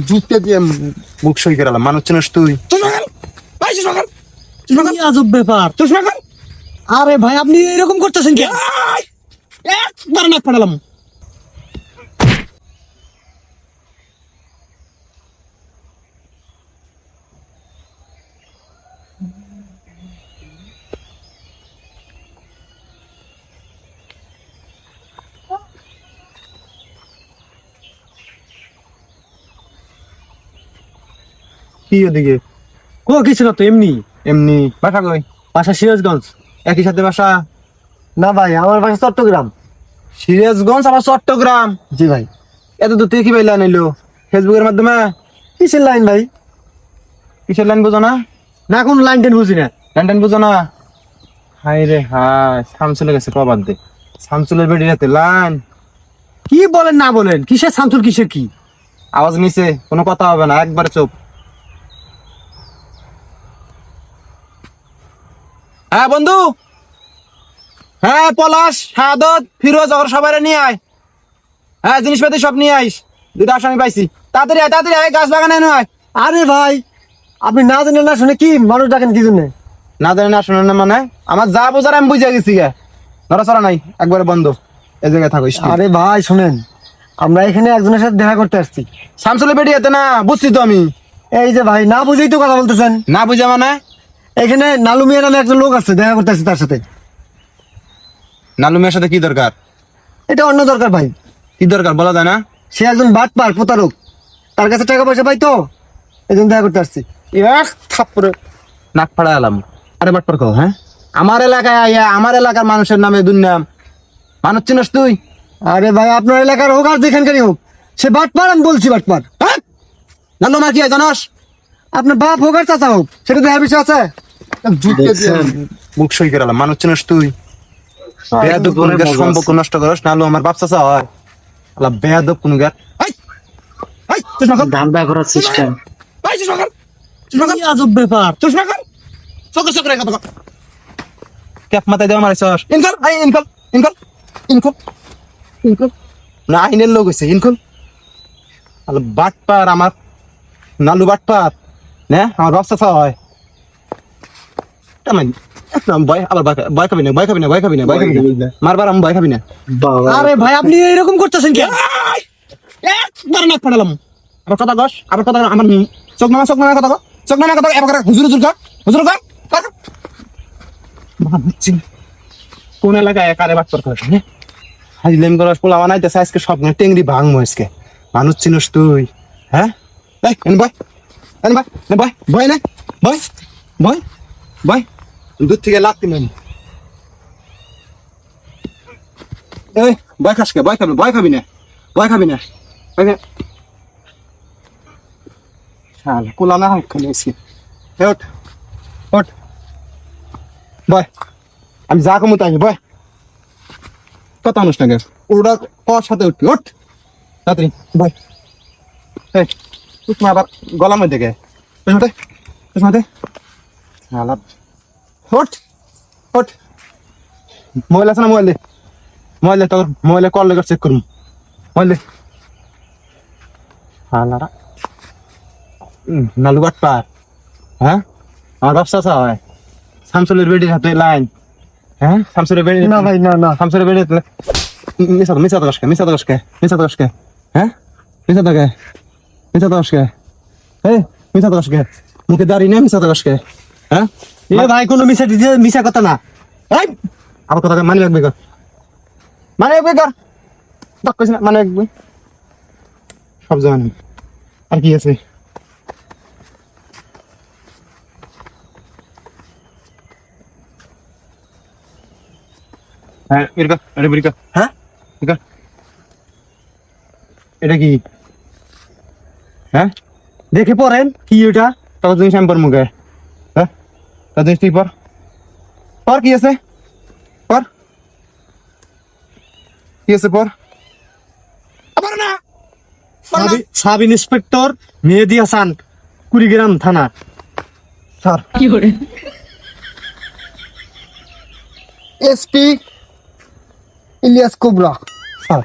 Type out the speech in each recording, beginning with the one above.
জুতে দিয়ে মুখ সই করালাম, মানুষ চিনিস তুই? আজব ব্যাপার। আরে ভাই আপনি এরকম করতেছেন কি? একবার নাক ফাটালাম। কি ওদিকে? কিছু না তো, এমনি। এমনি। বাসা কই? বাসা সিরাজগঞ্জ। একই সাথে বাসা? না ভাই, আমার বাসা চট্টগ্রাম। সিরাজগঞ্জ আবার চট্টগ্রাম? জি ভাই। এত দূর থেকে কি পাইলা নিলো? ফেসবুকের মাধ্যমে? কিসের লাইন ভাই? কিসের লাইন বুঝো না? না, কোন লাইন টেন বুঝি না। লাইন টাইন বুঝো না? হাই রে হাই, শামসুলের কাছে কবাদ দে। শামসুলের বেড়ি রাতে লাইন। কি বলেন না বলেন, কিসের শামসুল কিসের কি? আওয়াজ নিচে, কোনো কথা হবে না, একবারে চুপ। হ্যাঁ বন্ধু, হ্যাঁ পলাশ, শাহাদত, ফিরোজ, ওর সবাই নিয়ে আয়। হ্যাঁ জিনিসপাতি সব নিয়ে আইস। দুটো আসামি পাইছি, তাড়াতাড়ি আয়, তাড়াতাড়ি আয়, গাছ বাগানে নয়। আরে ভাই, আপনি না জানেন না শুনে কি মানুষ ডাকেন কি জন্য? না জানি না শোনেন না মানে? আমার যা বোঝার আমি বুঝে গেছি গে। নড়াচড়া নাই, একবারে বন্ধ, এই জায়গায় থাকো। আরে ভাই শুনেন, আমরা এখানে একজনের সাথে দেখা করতে আসছি। শামসুলের বেড়ি এতে না, বুঝছি তো আমি। এই যে ভাই, না বুঝেই তো কথা বলতেছেন। না বুঝে মানে? এখানে নালু মিয়া নামে একজন লোক আছে, দেখা করতে আসছি তার সাথে। নালু মিয়ার সাথে কি দরকার? এটা অন্য দরকার ভাই। কি দরকার বলা যায় না? সে একজন বাটপার, প্রতারক। তার কাছে টাকা পয়সা পাই তো, এই জন্য দেখা করতে আসছি। থাপ্পড়ে নাক ফাড়া এলাম। আরে বাটপার কও, হ্যাঁ? আমার এলাকায় আইয়া আমার এলাকার মানুষের নামে দুর্নাম। মানুষ চিনস তুই? আরে ভাই, আপনার এলাকার হোক আর যেখানকারই হোক, সে বাটপার, আমি বলছি বাটপার। নালু মা কি হয় জানস? আপনার বাপ হোক আর চাচা হোক, সেটা দেখার বিষয় আছে? মুখ সই করালাম, মানুষ চিনস তুই? বেয়াদব কোনকার সম্পর্ক নষ্ট করস। নালু আমার বাপ চাচা হয়। আলা বেয়াদব কোনকার। ধান্দা করার সিস্টেম। আজব ব্যাপার। ক্যাপ মাথায় দেওয়া মারিছস। In-call, I in-call, in-call, in-call, in-call. না আইনের লোক হইছে, ইনকল। আলা বাটপার আমার নালু বাটপার। না আমার বাপ চাচা হয়। কেমন? একদম ভয়, আবার ভয় খাবি না, ভয় খাবি না, ভয় খাবি না, ভয় খাবি না। মারবার আমি ভয় খাবি না। আরে ভাই, আপনি এরকম করতেছেন কি? একবার নাক ফাটালাম। আবার কথা কস, আবার কথা আমার চোখ নামা, চোখ নামা কথা কর, চোখ নামা কথা এবার হুজুর হুজুর কর, হুজুর কর। কোন এলাকায় কারে বাটপার করিস? হ্যাঁ হাজলেম করাস, পোলা বানাইতেছে আজকে সব টেংরি ভাঙবো আজকে। মানুষ চিনস তুই? হ্যাঁ বয়, বয়, বয়, বয় না, বয়, বয়, বয়। দূর থেকে লাগতে নেন। এই ভয় খাস কে? ভয় খাবি, ভয় খাবি না, ভয় খাবি না, ভয় না। শালা কোলা না ওখানে এসে। ওঠ, ওঠ, বয়। আমি যা কমু তাই বয়। কথা অনুষ্ঠান গে ওরা কর সাথে উঠবি। ওঠ তাড়াতাড়ি বয়। এই তুই আবার গলার মধ্যে গে পেছনতে, পেছনতে। শালা ওঠ, ওঠ। মোবাইল আছে না? মোবাইল দে, মোবাইল দে, তোর মোবাইলে কল লেগে চেক করুন। মোবাইল দে। হালারা নালু বাটপার। হ্যাঁ আমার ব্যবসা হয়। শামসুলের বেডির হাতে লাইন। হ্যাঁ শামসুলের বেডি না ভাই, না না। শামসুলের বেডি মিশা তো, মিশা তো কসকে, মিশা তো কসকে, মিশা তো কসকে। হ্যাঁ মিশা তো কে, মিশা তো কসকে। এই মিশা তো কসকে, মুখে দাঁড়িয়ে নেই, মিশা তো কসকে। হ্যাঁ এ ভাই, কোনো মিশা কথা না। এই আবার কথা মানে রাখবি কর, মানে রাখবি কর। দেখ কইছ না মানে রাখবি সব জানেন। আর কি আছে? হ্যাঁ এরকা, এটা বেরিকা। হ্যাঁ এরকা, এটা কি? হ্যাঁ দেখে পড়েন কি ওটা। তোর জিনিস আমি পর মুখে। হ্যাঁ তোর জিনিস তুই পর, পর কি আছে পর, কি আছে পর। আবার না সাব ইন্সপেক্টর মেহেদী হাসান, কুড়িগ্রাম থানা। স্যার কি করে? SP Ilias cobra. স্যার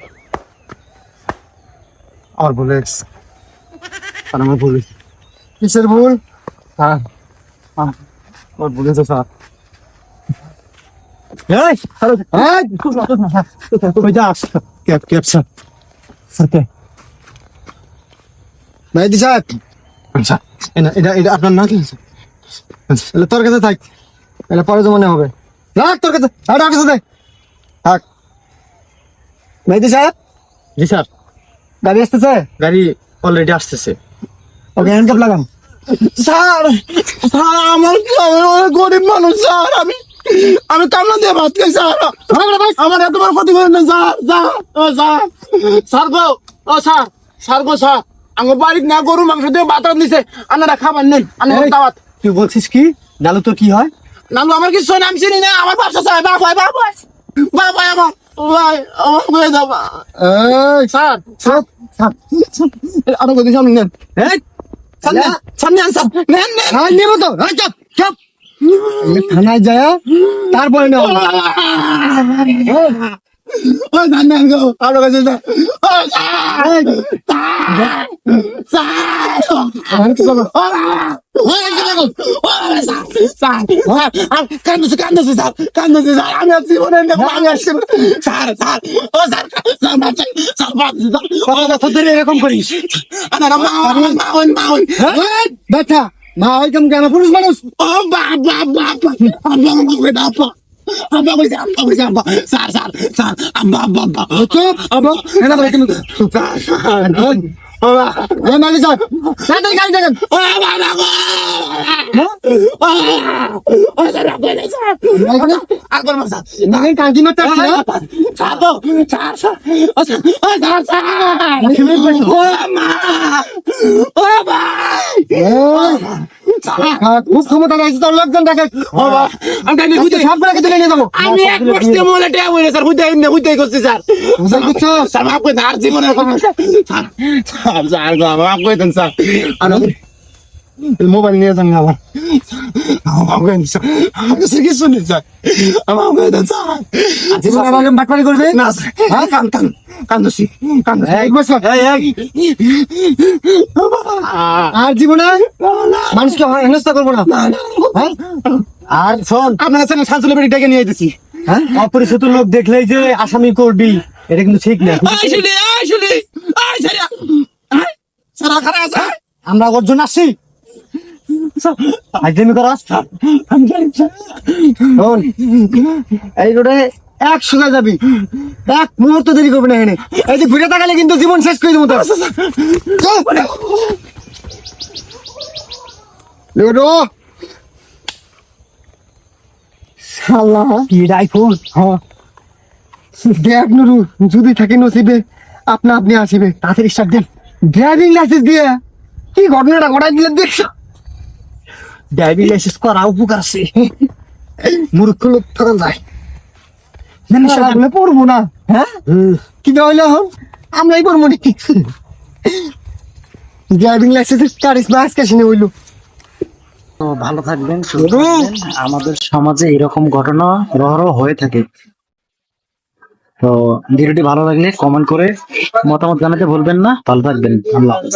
আমার ভুল হয়ে গেছে। স্যার আমার ভুল হয়েছে। কিসের ভুল? স্যার আমার ভুল হয়েছে স্যার। এই, স্যার এই, ওই যাস ক্যাব ক্যাব স্যার। স্যার কে? মেহেদি সাহেব, আচ্ছা এটা এটা আপনার না কি আচ্ছা তাহলে তোর কাছে থাক, এটা পরে জমানে হবে। রাখ তোর কাছে, আর কাছে দে, থাক। মেহেদি সাহেব, জি স্যার। গাড়ি আসতেছে, গাড়ি অলরেডি আসতেছে। ওকে হ্যান্ডকাপ লাগান। স্যার স্যার আমার গরিব মানুষ স্যার, আমি কামলা দিয়ে ভাত খাই স্যার। আমার এত বড় ক্ষতি করেন না স্যার। স্যার ও স্যার, স্যার গো, ও স্যার, স্যার গো স্যার, আমার বাড়ির না গরু মাংস দিয়ে ভাত রান্ধিছে, আপনারা খাবার নেন, আমার এই, দাওয়াত। তুই বলছিস কি? নালু তোর কি হয়? নানু আমার কিছু নাম চিনি না, আমার ব্যবসা স্যার, বাবাই বাবাই বাবাই আমার ভাই আমার হয়ে যাবা এই, স্যার। চুপ, স্যার আরো কথা সামনে নেন, এই, সামনে সামনে আন স্যার, নেন নেন। হ্যাঁ, নেবো তো, এই, চুপ, চুপ। এই থানায় যায়, তারপরে নেবো। ও নেন নেন গো, আরো কথা স্যার। ও স্যার স্যার স্যার ও কান্দছে কান্দছে স্যার, কান্দছে স্যার, আমি আর জীবনে দেখবো, আমি আসছি স্যার। স্যার ও স্যার, স্যার বাঁচাই স্যার, বাঁচাই স্যার। কত বছর ধরে এরকম করিস? আনারা মাউন মাউন এই, বেটা, মা ওই কেমন কেন পুরুষ মানুষ? ও বাবা বাবা আব্বা কই দাপা, আব্বা কই আব্বা কই আব্বা, স্যার স্যার স্যার, আব্বা আব্বা আব্বা চুপ, আব্বা, এনা বলে কেন? স্যার স্যার ও বাবা এই মালি সাহেব, তাড়াতাড়ি গাড়ি দেখেন। ও বাবা গো ও স্যার কই না স্যার, আকবর মা স্যার, এই কাঁদি মারতে আসছে, হ্যাঁ? স্যার গো স্যার স্যার ও স্যার ও স্যার স্যার ও মা ও ভাই এই, খুব ক্ষমতা রয়েছে তোর, লোকজন দেখে। ও বাবা আমি কাইনি আজকে হুইতে, সব করে তুলে নিয়ে যাবো। আমি এক বস্তি মোলে টেয়া বলে স্যার, হুইতে করছি স্যার। বুঝতে পারছো? স্যার মাফ করে দেন, আর জীবনে কোনো স্যার স্যার স্যার গো মাফ করে দেন স্যার। আর মোবাইল নিয়ে যান আমার, মাফ করে দেন স্যার, আমার কাছে কিছু নেই স্যার, মাফ করে দেন স্যার। জীবনে এরকম বাটপারি করবে? না স্যার, হ্যাঁ কান্দছি কান্দছি। এই, বস, এই, এই, আর জীবনে মানুষকে হেনস্থা করবো না, হ্যাঁ? আর শোন, আপনার ছেলে শাশুড়ি বাড়ি ডেকে নিয়ে দিছি। হ্যাঁ, অপরিচিত লোক দেখলেই যে আসামি করবি, এটা কিন্তু ঠিক না। আসলে আসলে স্যার খারাপ আছে, আমরা অর্জন আসছি, আইজমি করাস। আমি জানি স্যার। শোন, এই রোডে 100 যাবি, এক মুহূর্ত দেরি করবি না এখানে। এই যে ঘুরে তাকালে কিন্তু জীবন শেষ করে দেবো তোর। লেডো শালা কি আইফোন, হ্যাঁ দেখ নুরু, যদি থাকে নসিবে আপনা আপনি আসিবে। তাড়াতাড়ি স্টার্ট দেন। ড্রাইভিং লাইসেন্স দিয়ে কি ঘটনাটা ঘটাই দিলেন দেখছো? ড্রাইভিং লাইসেন্স করা উপকার আছে, মূর্খ লোক থাকা যায় না, পড়বো না। হ্যাঁ, কি হইলো এখন আমরাই পড়বো নাকি? ড্রাইভিং লাইসেন্সের কারিশমা আজকে শুনে হইলো। তো ভালো থাকবেন, সুস্থ থাকবেন। আমাদের সমাজে এরকম ঘটনা অহরহ হয়ে থাকে। তো ভিডিওটি ভালো লাগলে কমেন্ট করে মতামত জানাতে ভুলবেন না। ভালো থাকবেন, আল্লাহ হাফেজ।